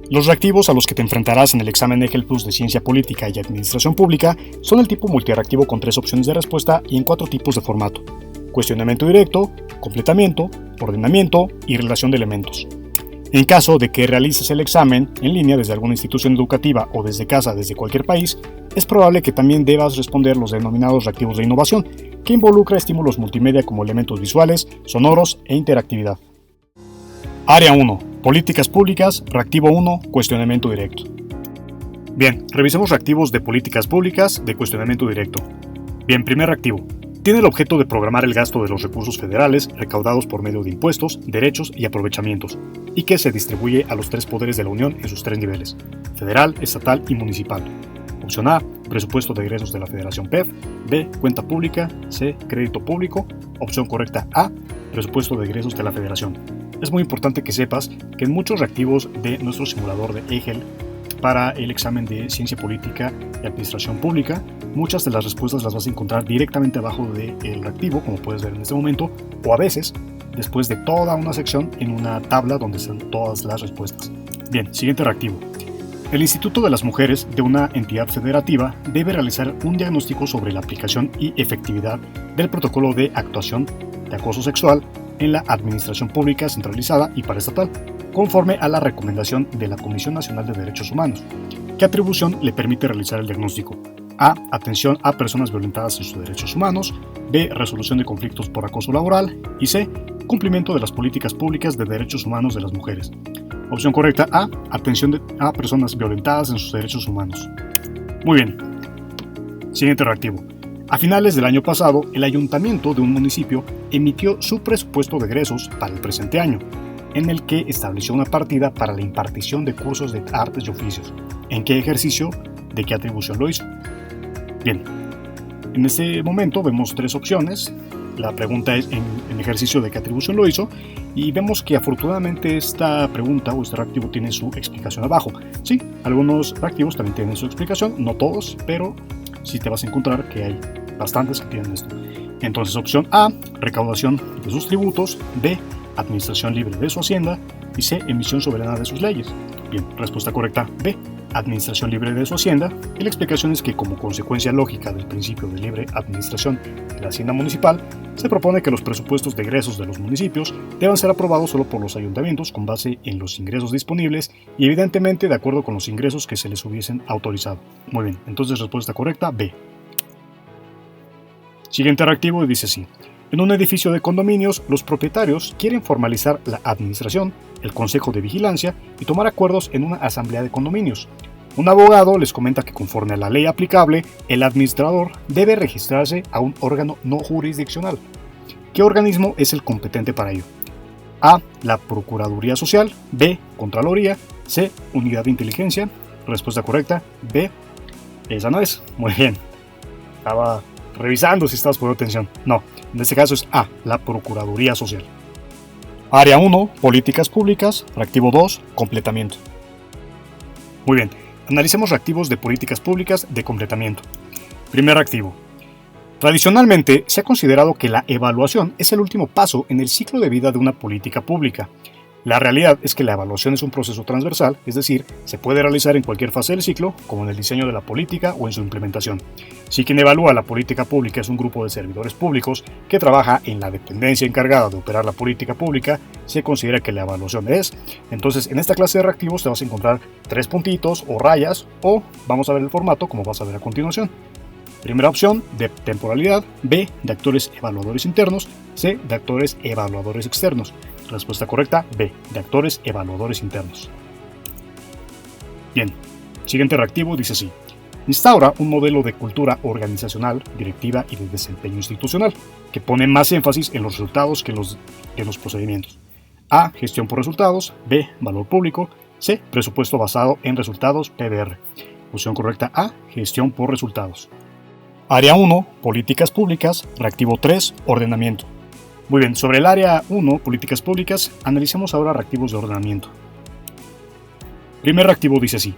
Los reactivos a los que te enfrentarás en el examen EGEL Plus de Ciencia Política y Administración Pública son el tipo multireactivo con 3 opciones de respuesta y en 4 tipos de formato: cuestionamiento directo, completamiento, ordenamiento y relación de elementos. En caso de que realices el examen en línea desde alguna institución educativa o desde casa desde cualquier país, es probable que también debas responder los denominados reactivos de innovación, que involucra estímulos multimedia como elementos visuales, sonoros e interactividad. Área 1. Políticas públicas, reactivo 1, cuestionamiento directo. Bien, revisemos reactivos de políticas públicas de cuestionamiento directo. Bien, primer reactivo. Tiene el objeto de programar el gasto de los recursos federales recaudados por medio de impuestos, derechos y aprovechamientos, y que se distribuye a los 3 poderes de la Unión en sus 3 niveles: federal, estatal y municipal. Opción A, presupuesto de egresos de la Federación PEF. B, cuenta pública. C, crédito público. Opción correcta A, presupuesto de egresos de la Federación. Es muy importante que sepas que en muchos reactivos de nuestro simulador de EGEL para el examen de Ciencia Política y Administración Pública, muchas de las respuestas las vas a encontrar directamente abajo del reactivo, como puedes ver en este momento, o a veces después de toda una sección en una tabla donde están todas las respuestas. Bien, siguiente reactivo. El Instituto de las Mujeres de una entidad federativa debe realizar un diagnóstico sobre la aplicación y efectividad del protocolo de actuación de acoso sexual en la Administración Pública Centralizada y Paraestatal, conforme a la recomendación de la Comisión Nacional de Derechos Humanos. ¿Qué atribución le permite realizar el diagnóstico? A. Atención a personas violentadas en sus derechos humanos. B. Resolución de conflictos por acoso laboral. Y C. Cumplimiento de las políticas públicas de derechos humanos de las mujeres. Opción correcta A. Atención a personas violentadas en sus derechos humanos. Muy bien. Siguiente reactivo. A finales del año pasado, el ayuntamiento de un municipio emitió su presupuesto de egresos para el presente año, en el que estableció una partida para la impartición de cursos de artes y oficios. ¿En qué ejercicio? ¿De qué atribución lo hizo? Bien, en este momento vemos 3 opciones. La pregunta es en ejercicio de qué atribución lo hizo, y vemos que afortunadamente esta pregunta o este reactivo tiene su explicación abajo. Sí, algunos reactivos también tienen su explicación, no todos, pero sí te vas a encontrar que hay bastantes que tienen esto. Entonces, opción A, recaudación de sus tributos. B, administración libre de su hacienda. Y C, emisión soberana de sus leyes. Bien, respuesta correcta B, administración libre de su hacienda. Y la explicación es que, como consecuencia lógica del principio de libre administración de la hacienda municipal, se propone que los presupuestos de egresos de los municipios deban ser aprobados solo por los ayuntamientos con base en los ingresos disponibles y evidentemente de acuerdo con los ingresos que se les hubiesen autorizado. Muy bien, entonces respuesta correcta B. Siguiente reactivo dice así: en un edificio de condominios, los propietarios quieren formalizar la administración, el consejo de vigilancia y tomar acuerdos en una asamblea de condominios. Un abogado les comenta que conforme a la ley aplicable, el administrador debe registrarse a un órgano no jurisdiccional. ¿Qué organismo es el competente para ello? A, la Procuraduría Social. B, Contraloría. C, Unidad de Inteligencia. Respuesta correcta B. Esa no es. Muy bien. Estaba revisando si estabas poniendo atención. No, en este caso es A, la Procuraduría Social. Área 1, políticas públicas. Reactivo 2, completamiento. Muy bien, analicemos reactivos de políticas públicas de completamiento. Primer reactivo. Tradicionalmente se ha considerado que la evaluación es el último paso en el ciclo de vida de una política pública. La realidad es que la evaluación es un proceso transversal, es decir, se puede realizar en cualquier fase del ciclo, como en el diseño de la política o en su implementación. Si quien evalúa la política pública es un grupo de servidores públicos que trabaja en la dependencia encargada de operar la política pública, se considera que la evaluación es. Entonces, en esta clase de reactivos te vas a encontrar 3 puntitos o rayas, o vamos a ver el formato como vas a ver a continuación. Primera opción, de temporalidad. B, de actores evaluadores internos. C, de actores evaluadores externos. Respuesta correcta, B, de actores evaluadores internos. Bien, siguiente reactivo dice así: instaura un modelo de cultura organizacional, directiva y de desempeño institucional, que pone más énfasis en los resultados que en los procedimientos. A, gestión por resultados. B, valor público. C, presupuesto basado en resultados, PBR. Opción correcta A, gestión por resultados. Área 1, políticas públicas. Reactivo 3, ordenamiento. Muy bien, sobre el área 1, políticas públicas, analicemos ahora reactivos de ordenamiento. Primer reactivo dice así: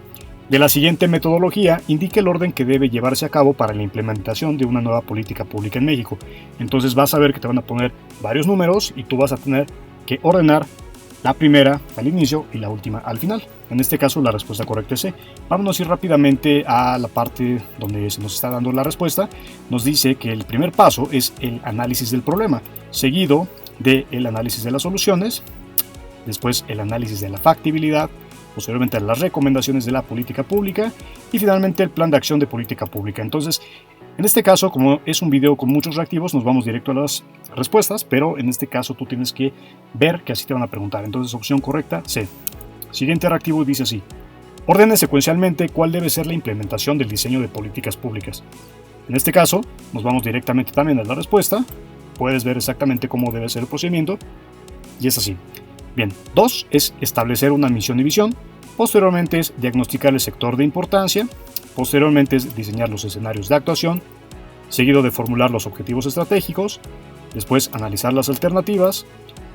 de la siguiente metodología indica el orden que debe llevarse a cabo para la implementación de una nueva política pública en México. Entonces vas a ver que te van a poner varios números y tú vas a tener que ordenar La primera al inicio y la última al final. En este caso la respuesta correcta es C. Vámonos a ir rápidamente a la parte donde se nos está dando la respuesta. Nos dice que el primer paso es el análisis del problema, seguido del análisis de las soluciones, después el análisis de la factibilidad, posteriormente las recomendaciones de la política pública y finalmente el plan de acción de política pública. Entonces, en este caso, como es un video con muchos reactivos, nos vamos directo a las respuestas, pero en este caso tú tienes que ver que así te van a preguntar. Entonces, opción correcta, C. Siguiente reactivo dice así: ordene secuencialmente cuál debe ser la implementación del diseño de políticas públicas. En este caso, nos vamos directamente también a la respuesta. Puedes ver exactamente cómo debe ser el procedimiento y es así. Bien, 2 es establecer una misión y visión. Posteriormente es diagnosticar el sector de importancia. Posteriormente es diseñar los escenarios de actuación, seguido de formular los objetivos estratégicos, después analizar las alternativas,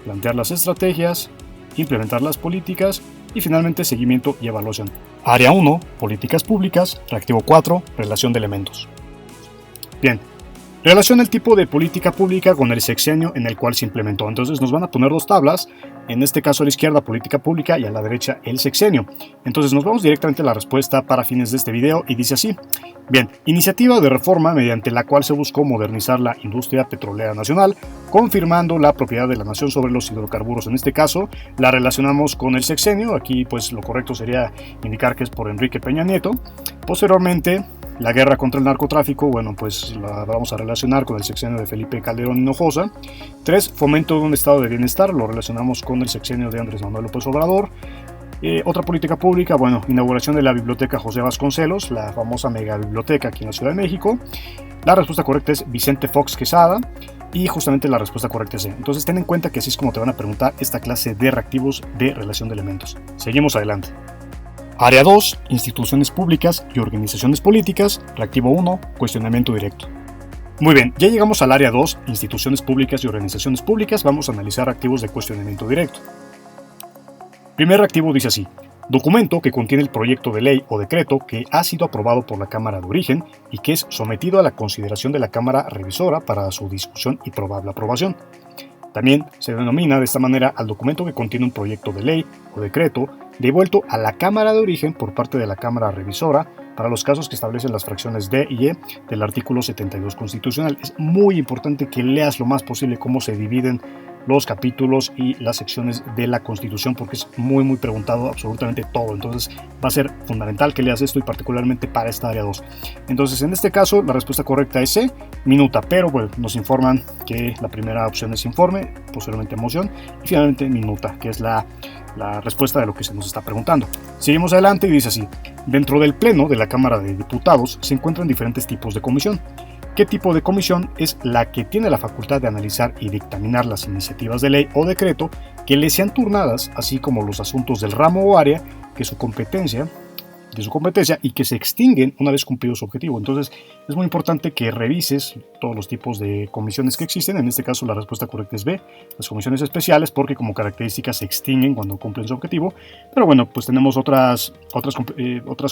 plantear las estrategias, implementar las políticas y finalmente seguimiento y evaluación. Área 1, políticas públicas, reactivo 4, relación de elementos. Bien, relaciona el tipo de política pública con el sexenio en el cual se implementó. Entonces nos van a poner dos tablas, en este caso a la izquierda política pública y a la derecha el sexenio. Entonces nos vamos directamente a la respuesta para fines de este video y dice así. Bien, iniciativa de reforma mediante la cual se buscó modernizar la industria petrolera nacional, confirmando la propiedad de la nación sobre los hidrocarburos. En este caso la relacionamos con el sexenio, aquí pues lo correcto sería indicar que es por Enrique Peña Nieto. Posteriormente, la guerra contra el narcotráfico, bueno, pues la vamos a relacionar con el sexenio de Felipe Calderón Hinojosa. 3, fomento de un estado de bienestar, lo relacionamos con el sexenio de Andrés Manuel López Obrador. Otra política pública, bueno, inauguración de la biblioteca José Vasconcelos, la famosa megabiblioteca aquí en la Ciudad de México. La respuesta correcta es Vicente Fox Quesada y justamente la respuesta correcta es C. Entonces ten en cuenta que así es como te van a preguntar esta clase de reactivos de relación de elementos. Seguimos adelante. Área 2, instituciones públicas y organizaciones políticas, reactivo 1, cuestionamiento directo. Muy bien, ya llegamos al área 2, instituciones públicas y organizaciones públicas, vamos a analizar reactivos de cuestionamiento directo. Primer reactivo dice así: documento que contiene el proyecto de ley o decreto que ha sido aprobado por la Cámara de Origen y que es sometido a la consideración de la Cámara Revisora para su discusión y probable aprobación. También se denomina de esta manera al documento que contiene un proyecto de ley o decreto devuelto a la Cámara de Origen por parte de la Cámara Revisora para los casos que establecen las fracciones D y E del artículo 72 constitucional. Es muy importante que leas lo más posible cómo se dividen los capítulos y las secciones de la Constitución, porque es muy preguntado absolutamente todo. Entonces va a ser fundamental que leas esto y particularmente para esta área 2. Entonces en este caso la respuesta correcta es C, minuta, pero bueno, nos informan que la primera opción es informe, posteriormente moción y finalmente minuta, que es la respuesta de lo que se nos está preguntando. Seguimos adelante y dice así: dentro del Pleno de la Cámara de Diputados se encuentran diferentes tipos de comisión. ¿Qué tipo de comisión es la que tiene la facultad de analizar y dictaminar las iniciativas de ley o decreto que le sean turnadas, así como los asuntos del ramo o área de su competencia y que se extinguen una vez cumplido su objetivo? Entonces es muy importante que revises todos los tipos de comisiones que existen. En este caso la respuesta correcta es B, las comisiones especiales, porque como característica se extinguen cuando cumplen su objetivo. Pero bueno, pues tenemos otras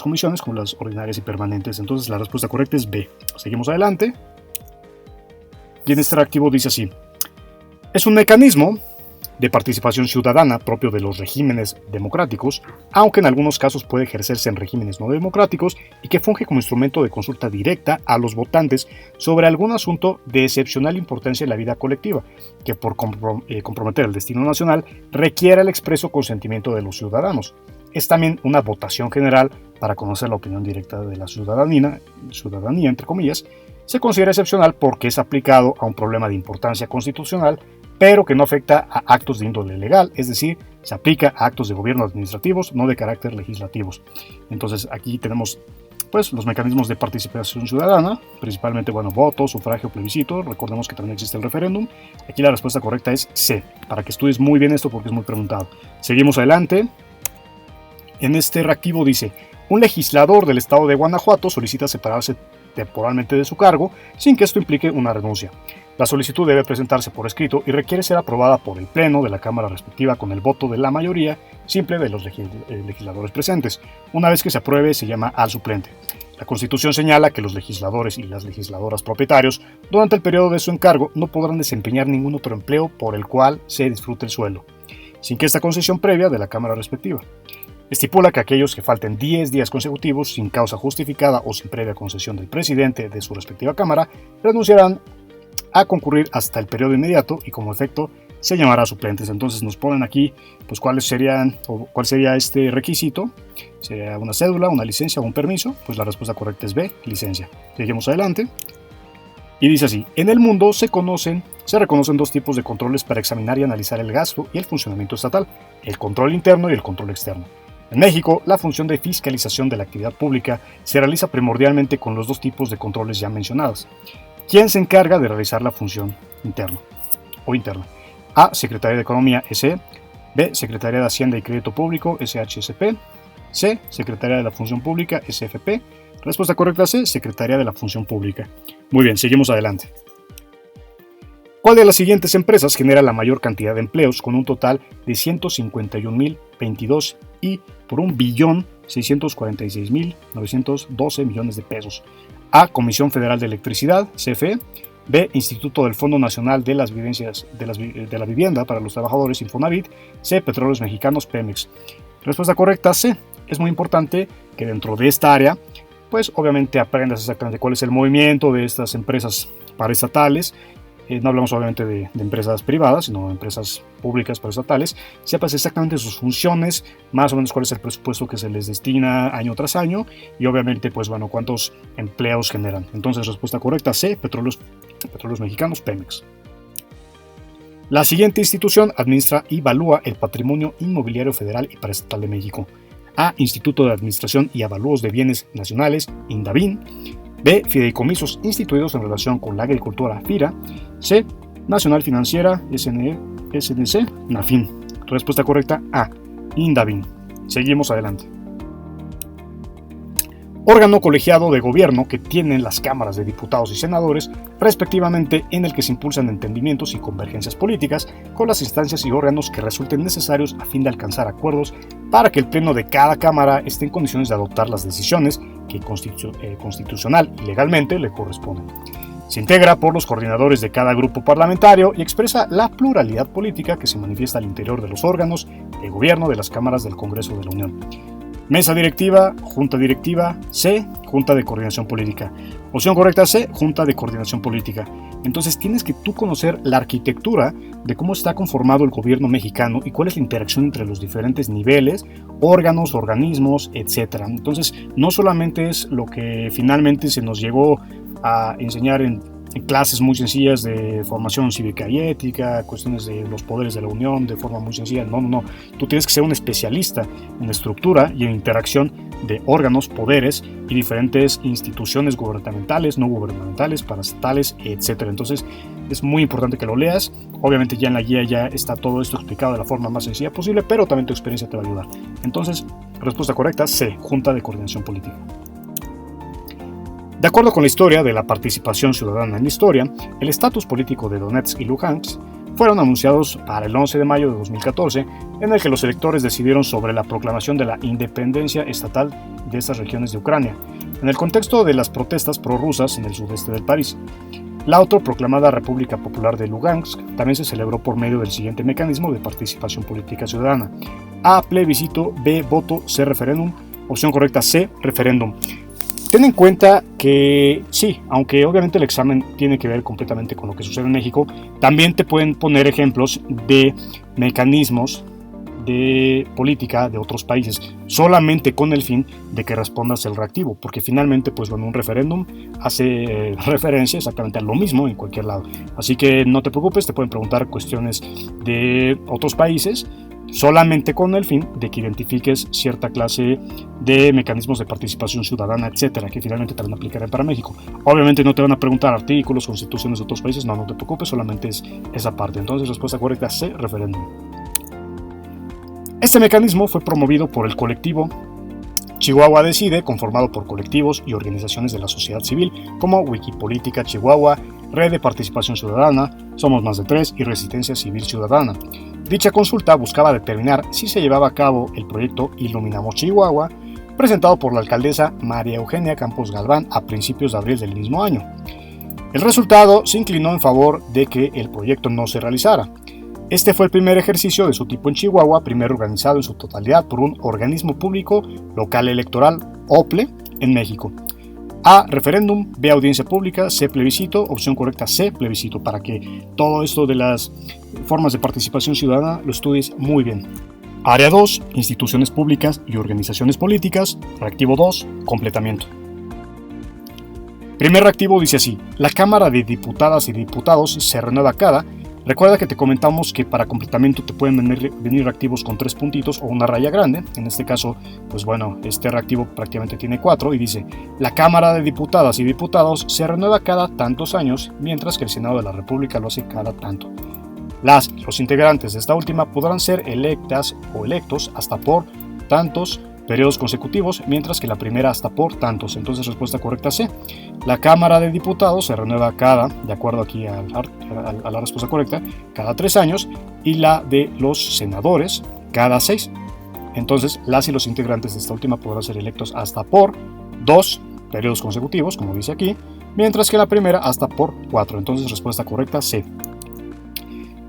comisiones como las ordinarias y permanentes. Entonces la respuesta correcta es B. Seguimos adelante. Y en este reactivo dice así: es un mecanismo de participación ciudadana propio de los regímenes democráticos, aunque en algunos casos puede ejercerse en regímenes no democráticos, y que funge como instrumento de consulta directa a los votantes sobre algún asunto de excepcional importancia en la vida colectiva, que por comprometer el destino nacional requiere el expreso consentimiento de los ciudadanos. Es también una votación general para conocer la opinión directa de la ciudadanía entre comillas. Se considera excepcional porque es aplicado a un problema de importancia constitucional, pero que no afecta a actos de índole legal, es decir, se aplica a actos de gobierno administrativos, no de carácter legislativos. Entonces aquí tenemos pues los mecanismos de participación ciudadana, principalmente voto, sufragio, plebiscito. Recordemos que también existe el referéndum. Aquí la respuesta correcta es C, para que estudies muy bien esto porque es muy preguntado. Seguimos adelante. En este reactivo dice: un legislador del estado de Guanajuato solicita separarse temporalmente de su cargo sin que esto implique una renuncia. La solicitud debe presentarse por escrito y requiere ser aprobada por el Pleno de la Cámara respectiva con el voto de la mayoría simple de los legisladores presentes. Una vez que se apruebe, se llama al suplente. La Constitución señala que los legisladores y las legisladoras propietarios, durante el periodo de su encargo, no podrán desempeñar ningún otro empleo por el cual se disfrute el sueldo. sin que esta concesión previa de la Cámara respectiva. Estipula que aquellos que falten 10 días consecutivos sin causa justificada o sin previa concesión del presidente de su respectiva Cámara renunciarán a concurrir hasta el periodo inmediato y como efecto se llamará a suplentes. Entonces nos ponen aquí pues cuál sería este requisito. ¿Sería una cédula, una licencia o un permiso? Pues la respuesta correcta es B, licencia. Seguimos adelante. Y dice así: en el mundo se reconocen dos tipos de controles para examinar y analizar el gasto y el funcionamiento estatal: el control interno y el control externo. En México, la función de fiscalización de la actividad pública se realiza primordialmente con los dos tipos de controles ya mencionados. ¿Quién se encarga de realizar la función interna? A. Secretaría de Economía, SE. B. Secretaría de Hacienda y Crédito Público, SHSP. C. Secretaría de la Función Pública, SFP. Respuesta correcta C. Secretaría de la Función Pública. Muy bien, seguimos adelante. ¿Cuál de las siguientes empresas genera la mayor cantidad de empleos con un total de 151.022 y por 1.646.912 millones de pesos? A. Comisión Federal de Electricidad, CFE. B. Instituto del Fondo Nacional de las Vivencias de la Vivienda para los Trabajadores, Infonavit. C. Petróleos Mexicanos, Pemex. Respuesta correcta C. Es muy importante que dentro de esta área, pues obviamente aprendas exactamente cuál es el movimiento de estas empresas paraestatales. No hablamos obviamente de empresas privadas, sino de empresas públicas paraestatales. Sepas exactamente sus funciones, más o menos cuál es el presupuesto que se les destina año tras año y obviamente pues bueno, cuántos empleos generan. Entonces respuesta correcta C, Petróleos Mexicanos, Pemex. La siguiente institución administra y evalúa el patrimonio inmobiliario federal y paraestatal de México. A. Instituto de Administración y Avalúos de Bienes Nacionales, INDABIN. B. Fideicomisos instituidos en relación con la agricultura, FIRA. C. Nacional Financiera, SNC, NAFIN. Respuesta correcta A. INDABIN. Seguimos adelante. Órgano colegiado de gobierno que tienen las cámaras de diputados y senadores, respectivamente, en el que se impulsan entendimientos y convergencias políticas con las instancias y órganos que resulten necesarios a fin de alcanzar acuerdos para que el pleno de cada cámara esté en condiciones de adoptar las decisiones que constitucional y legalmente le corresponden. Se integra por los coordinadores de cada grupo parlamentario y expresa la pluralidad política que se manifiesta al interior de los órganos de gobierno de las cámaras del Congreso de la Unión. Mesa directiva, junta directiva, C, junta de coordinación política. Opción correcta C, junta de coordinación política. Entonces tienes que tú conocer la arquitectura de cómo está conformado el gobierno mexicano y cuál es la interacción entre los diferentes niveles, órganos, organismos, etc. Entonces no solamente es lo que finalmente se nos llegó a enseñar en clases muy sencillas de formación cívica y ética, cuestiones de los poderes de la Unión de forma muy sencilla. No. Tú tienes que ser un especialista en estructura y en interacción de órganos, poderes y diferentes instituciones gubernamentales, no gubernamentales, paraestatales, etc. Entonces es muy importante que lo leas. Obviamente ya en la guía ya está todo esto explicado de la forma más sencilla posible, pero también tu experiencia te va a ayudar. Entonces, respuesta correcta C, Junta de Coordinación Política. De acuerdo con la historia de la participación ciudadana en la historia, el estatus político de Donetsk y Luhansk fueron anunciados para el 11 de mayo de 2014, en el que los electores decidieron sobre la proclamación de la independencia estatal de estas regiones de Ucrania, en el contexto de las protestas prorrusas en el sudeste del país. La autoproclamada República Popular de Lugansk también se celebró por medio del siguiente mecanismo de participación política ciudadana: A, plebiscito; B, voto; C, referéndum. Opción correcta C, referéndum. Ten en cuenta que sí, aunque obviamente el examen tiene que ver completamente con lo que sucede en México, también te pueden poner ejemplos de mecanismos de política de otros países, solamente con el fin de que respondas el reactivo, porque finalmente pues bueno, un referéndum hace referencia exactamente a lo mismo en cualquier lado. Así que no te preocupes, te pueden preguntar cuestiones de otros países, solamente con el fin de que identifiques cierta clase de mecanismos de participación ciudadana, etcétera, que finalmente te van a aplicar para México. Obviamente no te van a preguntar artículos, constituciones de otros países, no te preocupes, solamente es esa parte. Entonces, respuesta correcta C, referéndum. Este mecanismo fue promovido por el colectivo Chihuahua Decide, conformado por colectivos y organizaciones de la sociedad civil como Wikipolítica Chihuahua, Red de Participación Ciudadana, Somos Más de Tres y Resistencia Civil Ciudadana. Dicha consulta buscaba determinar si se llevaba a cabo el proyecto Iluminamos Chihuahua, presentado por la alcaldesa María Eugenia Campos Galván a principios de abril del mismo año. El resultado se inclinó en favor de que el proyecto no se realizara. Este fue el primer ejercicio de su tipo en Chihuahua, primero organizado en su totalidad por un organismo público local electoral, OPLE, en México. A, referéndum, B, audiencia pública, C, plebiscito, opción correcta C, plebiscito, para que todo esto de las formas de participación ciudadana lo estudies muy bien. Área 2, instituciones públicas y organizaciones políticas, reactivo 2, completamiento. Primer reactivo dice así: la Cámara de Diputadas y Diputados se renueva cada. Recuerda que te comentamos que para completamiento te pueden venir reactivos con 3 puntitos o una raya grande. En este caso, pues bueno, este reactivo prácticamente tiene 4 y dice: la Cámara de Diputadas y Diputados se renueva cada tantos años, mientras que el Senado de la República lo hace cada tanto. Los integrantes de esta última podrán ser electas o electos hasta por tantos periodos consecutivos, mientras que la primera hasta por tantos. Entonces, respuesta correcta C. La Cámara de Diputados se renueva cada, de acuerdo aquí a la respuesta correcta, cada 3 años, y la de los senadores cada 6. Entonces, las y los integrantes de esta última podrán ser electos hasta por 2 periodos consecutivos, como dice aquí, mientras que la primera hasta por 4. Entonces, respuesta correcta C.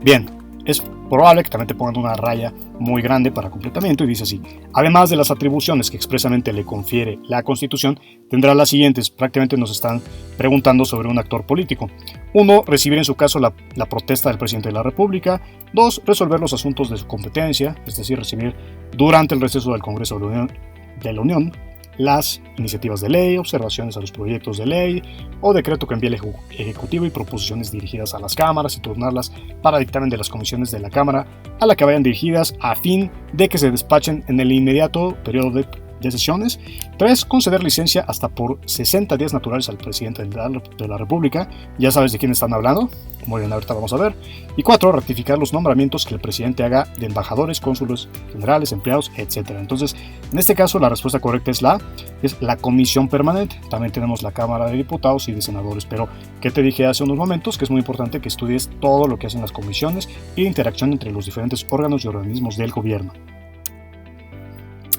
Bien, es probable que también te pongan una raya muy grande para completamiento y dice así: además de las atribuciones que expresamente le confiere la Constitución, tendrá las siguientes. Prácticamente nos están preguntando sobre un actor político. 1. Recibir en su caso la protesta del presidente de la República. 2. Resolver los asuntos de su competencia, es decir, recibir durante el receso del Congreso de la Unión las iniciativas de ley, observaciones a los proyectos de ley o decreto que envíe el Ejecutivo y proposiciones dirigidas a las cámaras y turnarlas para dictamen de las comisiones de la Cámara a la que vayan dirigidas a fin de que se despachen en el inmediato periodo de sesiones. 3. Conceder licencia hasta por 60 días naturales al presidente de la República. Ya sabes de quién están hablando. Muy bien, ahorita vamos a ver. Y 4. Ratificar los nombramientos que el presidente haga de embajadores, cónsules generales, empleados, etc. Entonces, en este caso, la respuesta correcta es la comisión permanente. También tenemos la Cámara de Diputados y de Senadores. Pero, ¿qué te dije hace unos momentos? Que es muy importante que estudies todo lo que hacen las comisiones y la interacción entre los diferentes órganos y organismos del gobierno.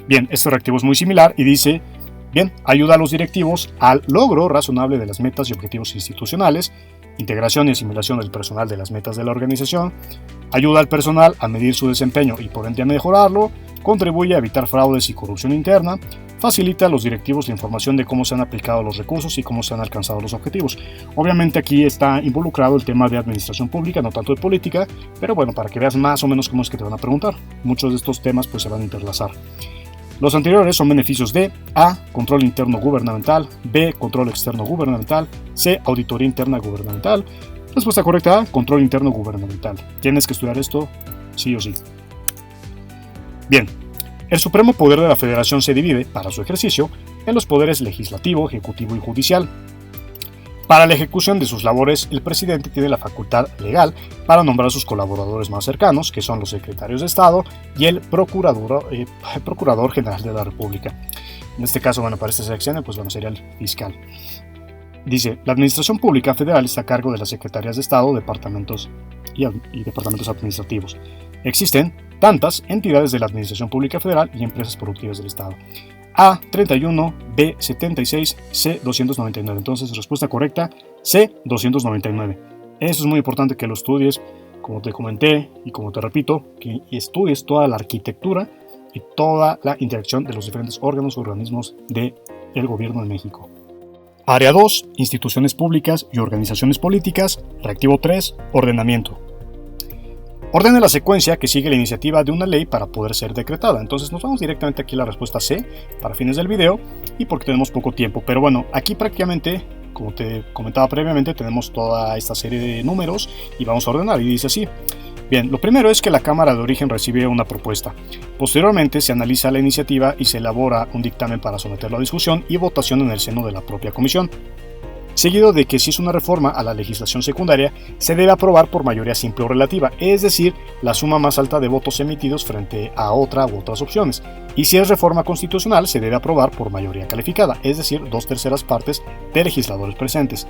Bien, este reactivo es muy similar y dice: bien, ayuda a los directivos al logro razonable de las metas y objetivos institucionales, integración y asimilación del personal de las metas de la organización, ayuda al personal a medir su desempeño y por ende a mejorarlo, contribuye a evitar fraudes y corrupción interna, facilita a los directivos la información de cómo se han aplicado los recursos y cómo se han alcanzado los objetivos. Obviamente aquí está involucrado el tema de administración pública, no tanto de política, pero bueno, para que veas más o menos cómo es que te van a preguntar. Muchos de estos temas pues se van a interlazar. Los anteriores son beneficios de A. Control interno gubernamental, B. Control externo gubernamental, C. Auditoría interna gubernamental. Respuesta correcta A. Control interno gubernamental. Tienes que estudiar esto sí o sí. Bien, el supremo poder de la Federación se divide, para su ejercicio, en los poderes legislativo, ejecutivo y judicial. Para la ejecución de sus labores, el presidente tiene la facultad legal para nombrar a sus colaboradores más cercanos, que son los secretarios de Estado y el Procurador General de la República. En este caso, bueno, para esta sección, pues bueno, sería el fiscal. Dice: la administración pública federal está a cargo de las secretarías de Estado, departamentos y departamentos administrativos. Existen tantas entidades de la administración pública federal y empresas productivas del Estado. A. 31, B. 76, C. 299. Entonces, respuesta correcta, C. 299. Eso es muy importante que lo estudies, como te comenté y como te repito, que estudies toda la arquitectura y toda la interacción de los diferentes órganos y organismos del gobierno de México. Área 2. Instituciones públicas y organizaciones políticas. Reactivo 3. Ordenamiento. Ordene la secuencia que sigue la iniciativa de una ley para poder ser decretada. Entonces nos vamos directamente aquí a la respuesta C para fines del video y porque tenemos poco tiempo. Pero bueno, aquí prácticamente, como te comentaba previamente, tenemos toda esta serie de números y vamos a ordenar. Y dice así: bien, lo primero es que la Cámara de Origen recibe una propuesta. Posteriormente se analiza la iniciativa y se elabora un dictamen para someterlo a discusión y votación en el seno de la propia comisión. Seguido de que si es una reforma a la legislación secundaria, se debe aprobar por mayoría simple o relativa, es decir, la suma más alta de votos emitidos frente a otra u otras opciones. Y si es reforma constitucional, se debe aprobar por mayoría calificada, es decir, 2/3 partes de legisladores presentes.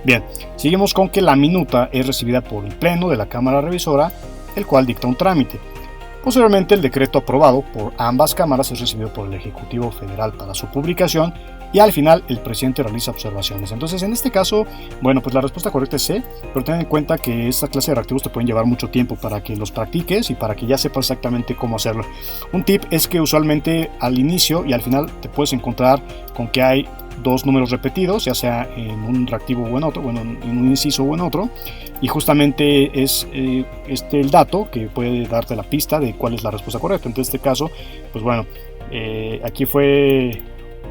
Bien, seguimos con que la minuta es recibida por el Pleno de la Cámara Revisora, el cual dicta un trámite. Posteriormente, el decreto aprobado por ambas cámaras es recibido por el Ejecutivo Federal para su publicación y al final el presidente realiza observaciones. Entonces, en este caso, bueno, pues la respuesta correcta es C, pero ten en cuenta que esta clase de reactivos te pueden llevar mucho tiempo para que los practiques y para que ya sepas exactamente cómo hacerlo. Un tip es que usualmente al inicio y al final te puedes encontrar con que hay dos números repetidos, ya sea en un reactivo o en otro, bueno, en un inciso o en otro, y justamente es el dato que puede darte la pista de cuál es la respuesta correcta. En este caso, pues bueno, aquí fue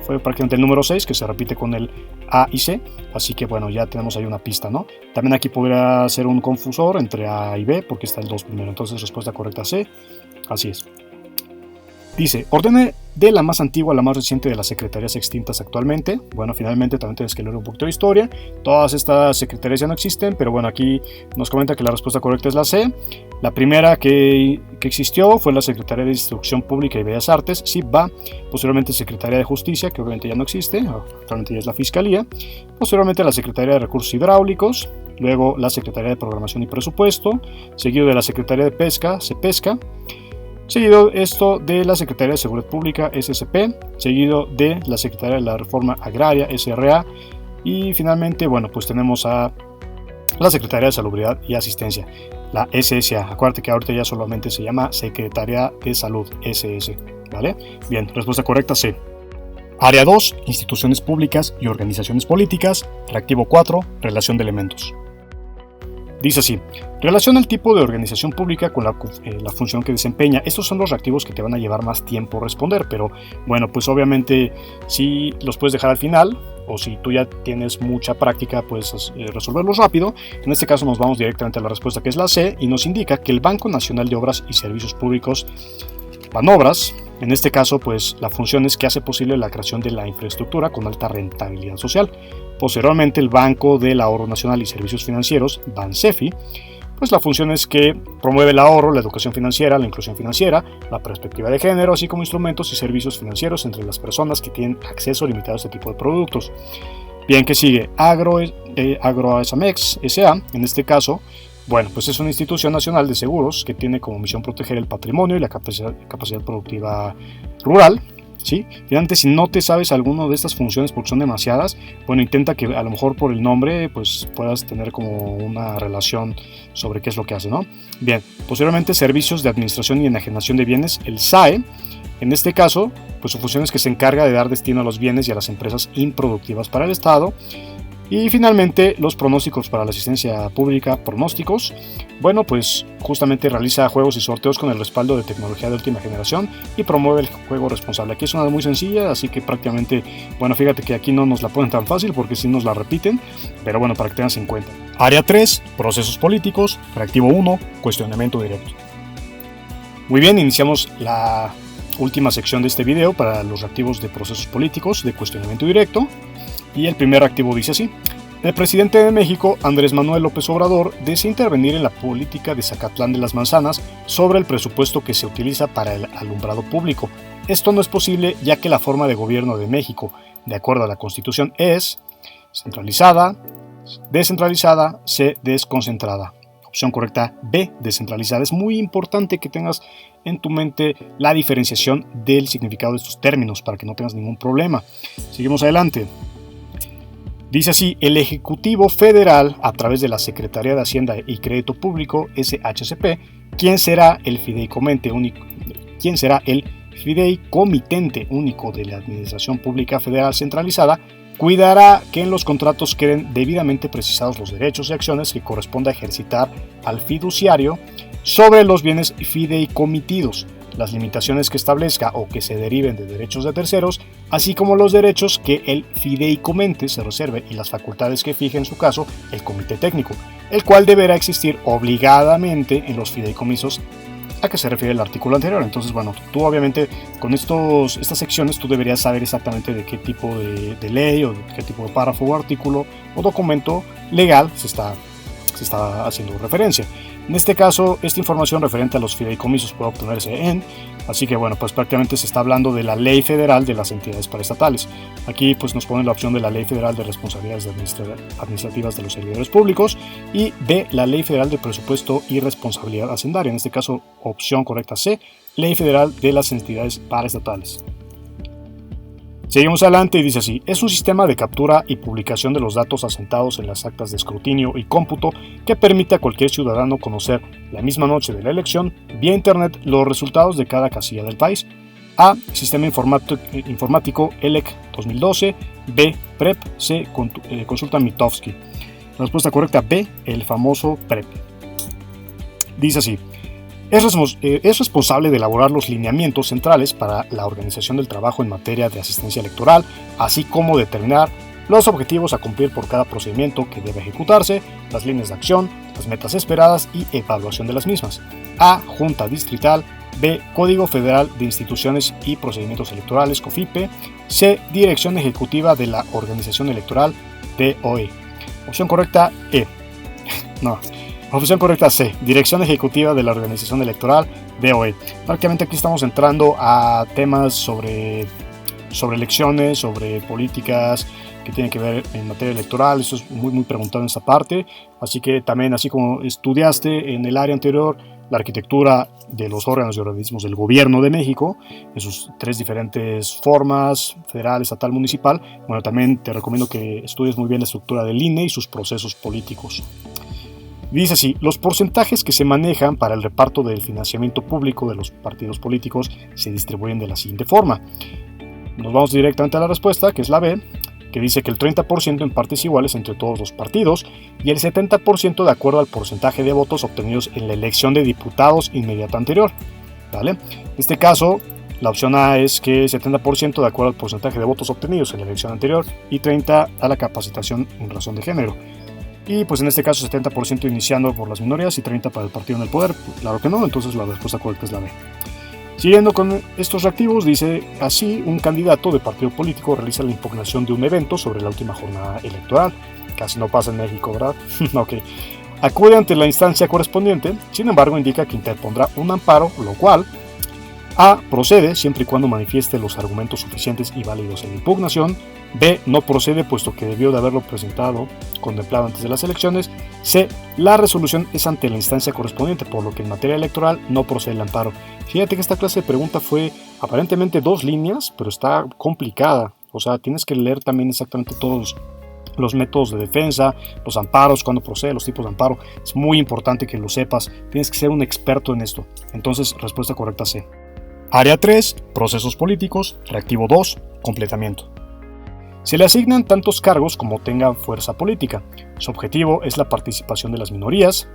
prácticamente el número 6 que se repite con el A y C, así que bueno, ya tenemos ahí una pista, ¿no? También aquí podría ser un confusor entre A y B porque está el 2 primero, entonces respuesta correcta C, así es. Dice, ordene de la más antigua a la más reciente de las secretarías extintas actualmente. Bueno, finalmente también tienes que leer un poquito de historia. Todas estas secretarías ya no existen, pero bueno, aquí nos comenta que la respuesta correcta es la C. La primera que existió fue la Secretaría de Instrucción Pública y Bellas Artes, SIPBA. Posteriormente Secretaría de Justicia, que obviamente ya no existe, actualmente ya es la Fiscalía. Posteriormente la Secretaría de Recursos Hidráulicos. Luego la Secretaría de Programación y Presupuesto. Seguido de la Secretaría de Pesca, CEPESCA. Seguido esto de la Secretaría de Seguridad Pública, SSP, seguido de la Secretaría de la Reforma Agraria, SRA, y finalmente, bueno, pues tenemos a la Secretaría de Salubridad y Asistencia, la SSA. Acuérdate que ahorita ya solamente se llama Secretaría de Salud, SS, ¿vale? Bien, respuesta correcta, C. Área 2, Instituciones Públicas y Organizaciones Políticas, reactivo 4, Relación de elementos. Dice así, relaciona el tipo de organización pública con la función que desempeña. Estos son los reactivos que te van a llevar más tiempo responder, pero bueno, pues obviamente si los puedes dejar al final, o si tú ya tienes mucha práctica, puedes resolverlos rápido. En este caso nos vamos directamente a la respuesta que es la C, y nos indica que el Banco Nacional de Obras y Servicios Públicos, Banobras, en este caso, pues la función es que hace posible la creación de la infraestructura con alta rentabilidad social. Posteriormente, el Banco del Ahorro Nacional y Servicios Financieros, BANSEFI, pues la función es que promueve el ahorro, la educación financiera, la inclusión financiera, la perspectiva de género, así como instrumentos y servicios financieros entre las personas que tienen acceso limitado a este tipo de productos. Bien, ¿qué sigue? Agroasamex S.A., en este caso, bueno, pues es una institución nacional de seguros que tiene como misión proteger el patrimonio y la capacidad productiva rural, ¿sí? Finalmente, si no te sabes alguna de estas funciones porque son demasiadas, bueno, intenta que a lo mejor por el nombre pues puedas tener como una relación sobre qué es lo que hace, ¿no? Bien, posteriormente Servicios de Administración y Enajenación de Bienes, el SAE. En este caso, pues su función es que se encarga de dar destino a los bienes y a las empresas improductivas para el Estado. Y finalmente, los pronósticos para la asistencia pública, pronósticos. Bueno, pues justamente realiza juegos y sorteos con el respaldo de tecnología de última generación y promueve el juego responsable. Aquí es una muy sencilla, así que prácticamente, bueno, fíjate que aquí no nos la ponen tan fácil porque sí nos la repiten, pero bueno, para que tengas en cuenta. Área 3, procesos políticos, reactivo 1, cuestionamiento directo. Muy bien, iniciamos la última sección de este video para los reactivos de procesos políticos de cuestionamiento directo. Y el primer reactivo dice así: el presidente de México, Andrés Manuel López Obrador, desea intervenir en la política de Zacatlán de las Manzanas sobre el presupuesto que se utiliza para el alumbrado público. Esto no es posible ya que la forma de gobierno de México, de acuerdo a la Constitución, es centralizada, descentralizada, C, desconcentrada. Opción correcta B, descentralizada. Es muy importante que tengas en tu mente la diferenciación del significado de estos términos para que no tengas ningún problema. Seguimos adelante. Dice así: el Ejecutivo Federal, a través de la Secretaría de Hacienda y Crédito Público, SHCP, ¿quién será el fideicomitente único de la Administración Pública Federal centralizada? Cuidará que en los contratos queden debidamente precisados los derechos y acciones que corresponda ejercitar al fiduciario sobre los bienes fideicomitidos, las limitaciones que establezca o que se deriven de derechos de terceros, así como los derechos que el fideicomente se reserve y las facultades que fije en su caso el comité técnico, el cual deberá existir obligadamente en los fideicomisos a que se refiere el artículo anterior. Entonces, bueno, tú obviamente con estas secciones tú deberías saber exactamente de qué tipo de ley o de qué tipo de párrafo o artículo o documento legal se está haciendo referencia. En este caso, esta información referente a los fideicomisos puede obtenerse en Así que bueno, pues prácticamente se está hablando de la Ley Federal de las entidades paraestatales. Aquí pues nos ponen la opción de la Ley Federal de Responsabilidades Administrativas de los Servidores Públicos y B, la Ley Federal de Presupuesto y Responsabilidad Hacendaria. En este caso, opción correcta C, Ley Federal de las Entidades Paraestatales. Seguimos adelante y dice así: es un sistema de captura y publicación de los datos asentados en las actas de escrutinio y cómputo que permite a cualquier ciudadano conocer la misma noche de la elección vía internet los resultados de cada casilla del país. A. Sistema informático ELEC 2012. B. PREP. C. Consulta Mitofsky. La respuesta correcta B, el famoso PREP. Dice así: es responsable de elaborar los lineamientos centrales para la organización del trabajo en materia de asistencia electoral, así como determinar los objetivos a cumplir por cada procedimiento que debe ejecutarse, las líneas de acción, las metas esperadas y evaluación de las mismas. A. Junta Distrital. B. Código Federal de Instituciones y Procedimientos Electorales, COFIPE. C. Dirección Ejecutiva de la Organización Electoral, DOE. Opción correcta E. No. Opción correcta C, Dirección Ejecutiva de la Organización Electoral, DOE. Prácticamente aquí estamos entrando a temas sobre elecciones, sobre políticas que tienen que ver en materia electoral. Eso es muy preguntado en esa parte. Así que también, así como estudiaste en el área anterior la arquitectura de los órganos y organismos del Gobierno de México, en sus tres diferentes formas, federal, estatal, municipal, bueno, también te recomiendo que estudies muy bien la estructura del INE y sus procesos políticos. Dice así: los porcentajes que se manejan para el reparto del financiamiento público de los partidos políticos se distribuyen de la siguiente forma. Nos vamos directamente a la respuesta, que es la B, que dice que el 30% en partes iguales entre todos los partidos y el 70% de acuerdo al porcentaje de votos obtenidos en la elección de diputados inmediata anterior. ¿Vale? En este caso, la opción A es que 70% de acuerdo al porcentaje de votos obtenidos en la elección anterior y 30% a la capacitación en razón de género. Y pues en este caso 70% iniciando por las minorías y 30% para el partido en el poder. Claro que no, entonces la respuesta correcta es la B. Siguiendo con estos reactivos, dice así: un candidato de partido político realiza la impugnación de un evento sobre la última jornada electoral. Casi no pasa en México, ¿verdad? Ok. Acude ante la instancia correspondiente, sin embargo indica que interpondrá un amparo, lo cual A. procede siempre y cuando manifieste los argumentos suficientes y válidos en la impugnación. B. no procede puesto que debió de haberlo contemplado antes de las elecciones. C. la resolución es ante la instancia correspondiente, por lo que en materia electoral no procede el amparo. Fíjate que esta clase de pregunta fue aparentemente 2 líneas, pero está complicada. O sea, tienes que leer también exactamente todos los métodos de defensa, los amparos, cuándo procede, los tipos de amparo. Es muy importante que lo sepas. Tienes que ser un experto en esto. Entonces, respuesta correcta C. Área 3, procesos políticos. Reactivo 2, completamiento. Se le asignan tantos cargos como tengan fuerza política. Su objetivo es la participación de las minorías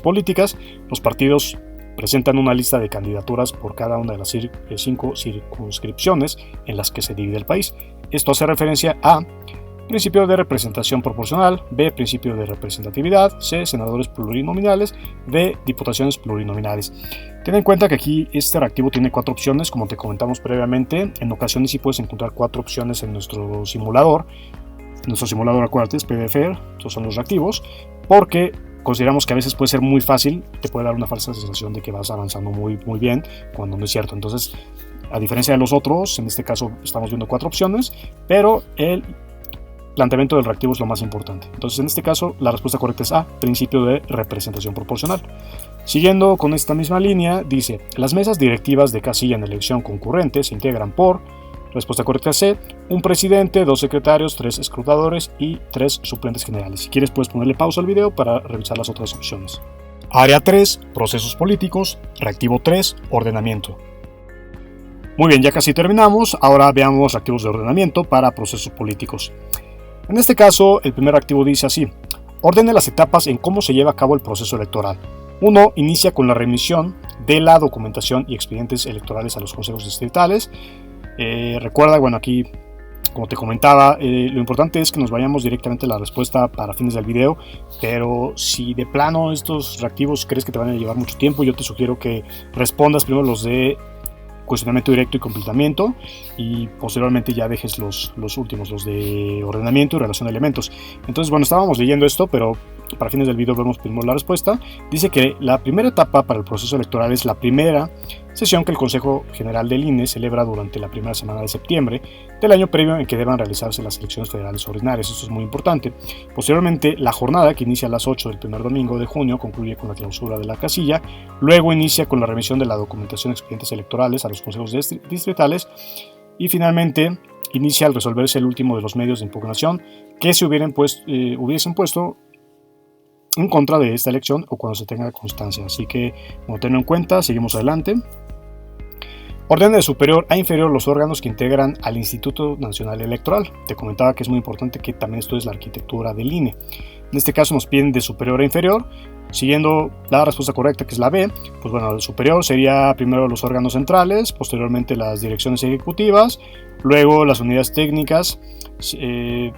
políticas. Los partidos presentan una lista de candidaturas por cada una de las 5 circunscripciones en las que se divide el país. Esto hace referencia a principio de representación proporcional, B, principio de representatividad, C, senadores plurinominales, D, diputaciones plurinominales. Ten en cuenta que aquí este reactivo tiene 4 opciones, como te comentamos previamente. En ocasiones sí puedes encontrar 4 opciones en nuestro simulador. Nuestro simulador, acuérdate, es PDF, estos son los reactivos, porque consideramos que a veces puede ser muy fácil, te puede dar una falsa sensación de que vas avanzando muy bien, cuando no es cierto. Entonces, a diferencia de los otros, en este caso estamos viendo 4 opciones, pero el planteamiento del reactivo es lo más importante. Entonces, en este caso, la respuesta correcta es A, principio de representación proporcional. Siguiendo con esta misma línea, dice: las mesas directivas de casilla en elección concurrente se integran por, respuesta correcta C, un presidente, 2 secretarios, 3 escrutadores y 3 suplentes generales. Si quieres puedes ponerle pausa al video para revisar las otras opciones. Área 3, procesos políticos. Reactivo 3, ordenamiento. Muy bien, ya casi terminamos. Ahora veamos reactivos de ordenamiento para procesos políticos. En este caso, el primer reactivo dice así: ordene las etapas en cómo se lleva a cabo el proceso electoral. 1. Inicia con la remisión de la documentación y expedientes electorales a los consejos distritales. Recuerda, bueno, aquí, como te comentaba, lo importante es que nos vayamos directamente a la respuesta para fines del video, pero si de plano estos reactivos crees que te van a llevar mucho tiempo, yo te sugiero que respondas primero los de cuestionamiento directo y completamiento, y posteriormente ya dejes los últimos, los de ordenamiento y relación de elementos. Entonces, bueno, estábamos leyendo esto, pero para fines del video vemos primero la respuesta. Dice que la primera etapa para el proceso electoral es la primera sesión que el Consejo General del INE celebra durante la primera semana de septiembre del año previo en que deban realizarse las elecciones federales ordinarias. Esto es muy importante. Posteriormente, la jornada, que inicia a las 8 del primer domingo de junio, concluye con la clausura de la casilla. Luego inicia con la revisión de la documentación de expedientes electorales a los consejos distritales. Y finalmente, inicia al resolverse el último de los medios de impugnación que se hubiesen puesto en contra de esta elección o cuando se tenga constancia. Así que, bueno, tenlo en cuenta, seguimos adelante. Ordena de superior a inferior los órganos que integran al Instituto Nacional Electoral. Te comentaba que es muy importante que también estudies la arquitectura del INE. En este caso nos piden de superior a inferior, siguiendo la respuesta correcta, que es la B. Pues bueno, el superior sería primero los órganos centrales, posteriormente las direcciones ejecutivas, luego las unidades técnicas, sí,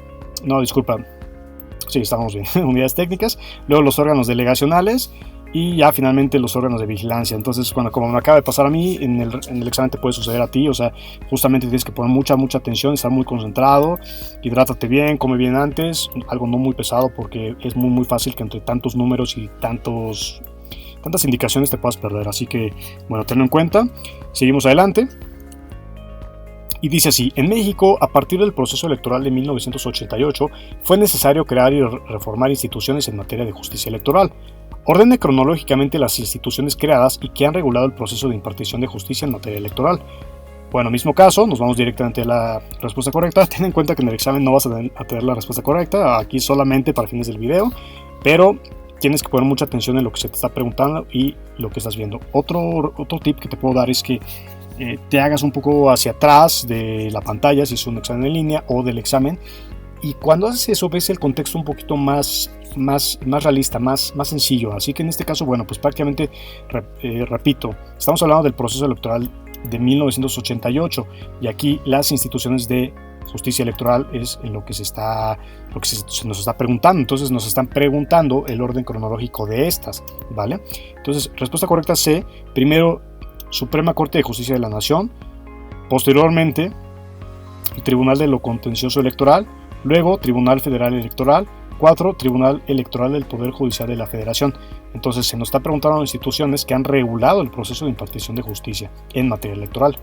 estamos bien, unidades técnicas, luego los órganos delegacionales y ya finalmente los órganos de vigilancia. Entonces, como me acaba de pasar a mí, en el examen te puede suceder a ti, o sea, justamente tienes que poner mucha atención, estar muy concentrado, hidrátate bien, come bien antes, algo no muy pesado porque es muy fácil que entre tantos números y tantas indicaciones te puedas perder. Así que, bueno, tenlo en cuenta. Seguimos adelante. Y dice así: en México, a partir del proceso electoral de 1988, fue necesario crear y reformar instituciones en materia de justicia electoral. Ordene cronológicamente las instituciones creadas y que han regulado el proceso de impartición de justicia en materia electoral. Bueno, mismo caso, nos vamos directamente a la respuesta correcta. Ten en cuenta que en el examen no vas a tener la respuesta correcta, aquí solamente para fines del video, pero tienes que poner mucha atención en lo que se te está preguntando y lo que estás viendo. Otro tip que te puedo dar es que te hagas un poco hacia atrás de la pantalla si es un examen en línea o del examen, y cuando haces eso ves el contexto un poquito más realista, más sencillo. Así que en este caso, bueno, pues prácticamente repito, estamos hablando del proceso electoral de 1988 y aquí las instituciones de justicia electoral es en lo que se nos está preguntando. Entonces nos están preguntando el orden cronológico de estas, ¿vale? Entonces, respuesta correcta C. Primero, Suprema Corte de Justicia de la Nación, posteriormente el Tribunal de lo Contencioso Electoral, luego Tribunal Federal Electoral, 4. Tribunal Electoral del Poder Judicial de la Federación. Entonces se nos está preguntando instituciones que han regulado el proceso de impartición de justicia en materia electoral,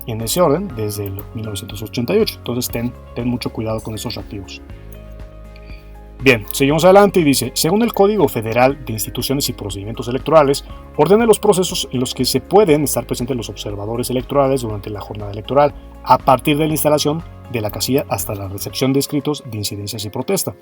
en ese orden desde el 1988. Entonces ten mucho cuidado con esos reactivos. Bien, seguimos adelante y dice: según el Código Federal de Instituciones y Procedimientos Electorales, ordena los procesos en los que se pueden estar presentes los observadores electorales durante la jornada electoral, a partir de la instalación de la casilla hasta la recepción de escritos de incidencias y protesta.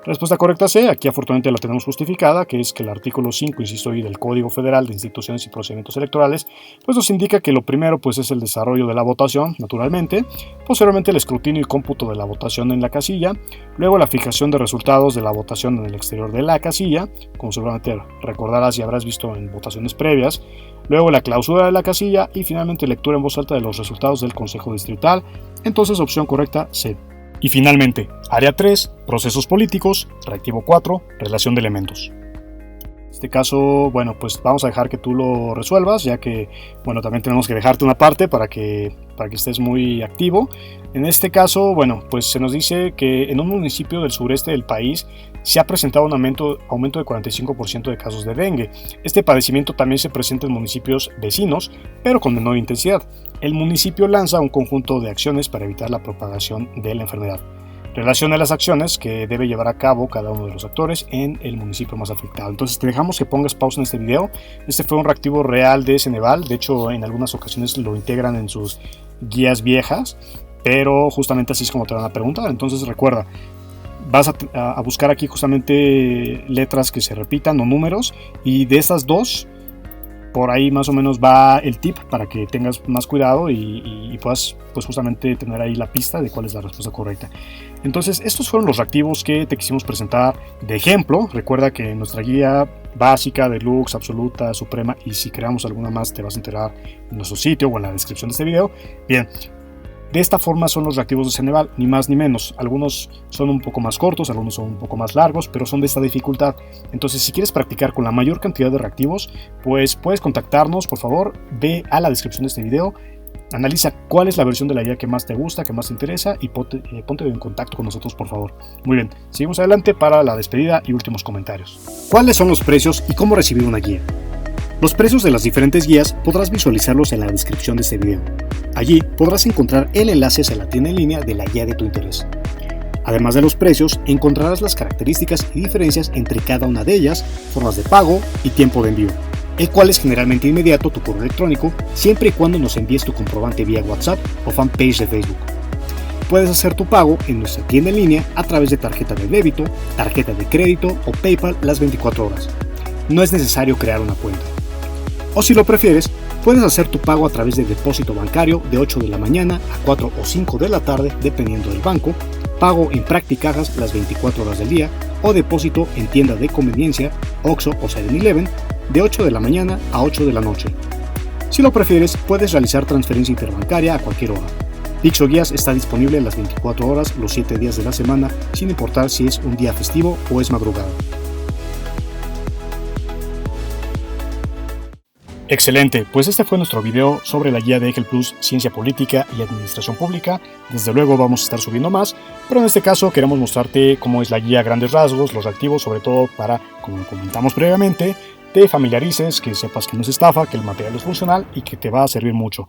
Respuesta correcta C, aquí afortunadamente la tenemos justificada, que es que el artículo 5, insisto, y del Código Federal de Instituciones y Procedimientos Electorales, pues nos indica que lo primero pues es el desarrollo de la votación, naturalmente, posteriormente el escrutinio y cómputo de la votación en la casilla, luego la fijación de resultados de la votación en el exterior de la casilla, como seguramente recordarás y habrás visto en votaciones previas, luego la clausura de la casilla y finalmente lectura en voz alta de los resultados del Consejo Distrital. Entonces, opción correcta C. Y finalmente, área 3, procesos políticos, reactivo 4, relación de elementos. En este caso, bueno, pues vamos a dejar que tú lo resuelvas, ya que, bueno, también tenemos que dejarte una parte para que estés muy activo. En este caso, bueno, pues se nos dice que en un municipio del sureste del país se ha presentado un aumento de 45% de casos de dengue. Este padecimiento también se presenta en municipios vecinos, pero con menor intensidad. El municipio lanza un conjunto de acciones para evitar la propagación de la enfermedad. Relaciona las acciones que debe llevar a cabo cada uno de los actores en el municipio más afectado. Entonces te dejamos que pongas pausa en este video. Este fue un reactivo real de Ceneval. De hecho, en algunas ocasiones lo integran en sus guías viejas, pero justamente así es como te van a preguntar. Entonces recuerda, vas a buscar aquí justamente letras que se repitan o números, y de estas dos, por ahí más o menos va el tip para que tengas más cuidado y puedas pues justamente tener ahí la pista de cuál es la respuesta correcta. Entonces, estos fueron los reactivos que te quisimos presentar de ejemplo. Recuerda que en nuestra guía básica, deluxe, absoluta, suprema, y si creamos alguna más te vas a enterar en nuestro sitio o en la descripción de este video. Bien, de esta forma son los reactivos de Ceneval, ni más ni menos. Algunos son un poco más cortos, algunos son un poco más largos, pero son de esta dificultad. Entonces, si quieres practicar con la mayor cantidad de reactivos, pues puedes contactarnos, por favor, ve a la descripción de este video Analiza cuál es la versión de la guía que más te gusta, que más te interesa y ponte en contacto con nosotros, por favor. Muy bien, seguimos adelante para la despedida y últimos comentarios. ¿Cuáles son los precios y cómo recibir una guía? Los precios de las diferentes guías podrás visualizarlos en la descripción de este video. Allí podrás encontrar el enlace hacia la tienda en línea de la guía de tu interés. Además de los precios, encontrarás las características y diferencias entre cada una de ellas, formas de pago y tiempo de envío, el cual es generalmente inmediato tu correo electrónico siempre y cuando nos envíes tu comprobante vía WhatsApp o fanpage de Facebook. Puedes hacer tu pago en nuestra tienda en línea a través de tarjeta de débito, tarjeta de crédito o PayPal las 24 horas. No es necesario crear una cuenta. O si lo prefieres, puedes hacer tu pago a través de depósito bancario de 8 de la mañana a 4 o 5 de la tarde dependiendo del banco, pago en Practicajas las 24 horas del día o depósito en tienda de conveniencia, Oxxo o 7-Eleven de 8 de la mañana a 8 de la noche. Si lo prefieres, puedes realizar transferencia interbancaria a cualquier hora. Pixoguías está disponible las 24 horas los 7 días de la semana, sin importar si es un día festivo o es madrugada. Excelente, pues este fue nuestro video sobre la guía de EGEL Plus Ciencia Política y Administración Pública. Desde luego vamos a estar subiendo más, pero en este caso queremos mostrarte cómo es la guía a grandes rasgos, los reactivos, sobre todo para, como comentamos previamente, te familiarices, que sepas que no es estafa, que el material es funcional y que te va a servir mucho.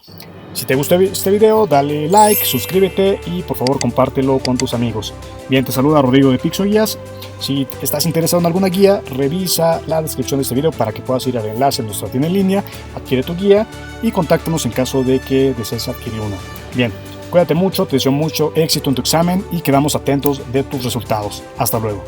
Si te gustó este video, dale like, suscríbete y por favor compártelo con tus amigos. Bien, te saluda Rodrigo de Pixoguías. Si estás interesado en alguna guía, revisa la descripción de este video para que puedas ir al enlace en nuestra tienda en línea, adquiere tu guía y contáctanos en caso de que desees adquirir una. Bien, cuídate mucho, te deseo mucho éxito en tu examen y quedamos atentos de tus resultados. Hasta luego.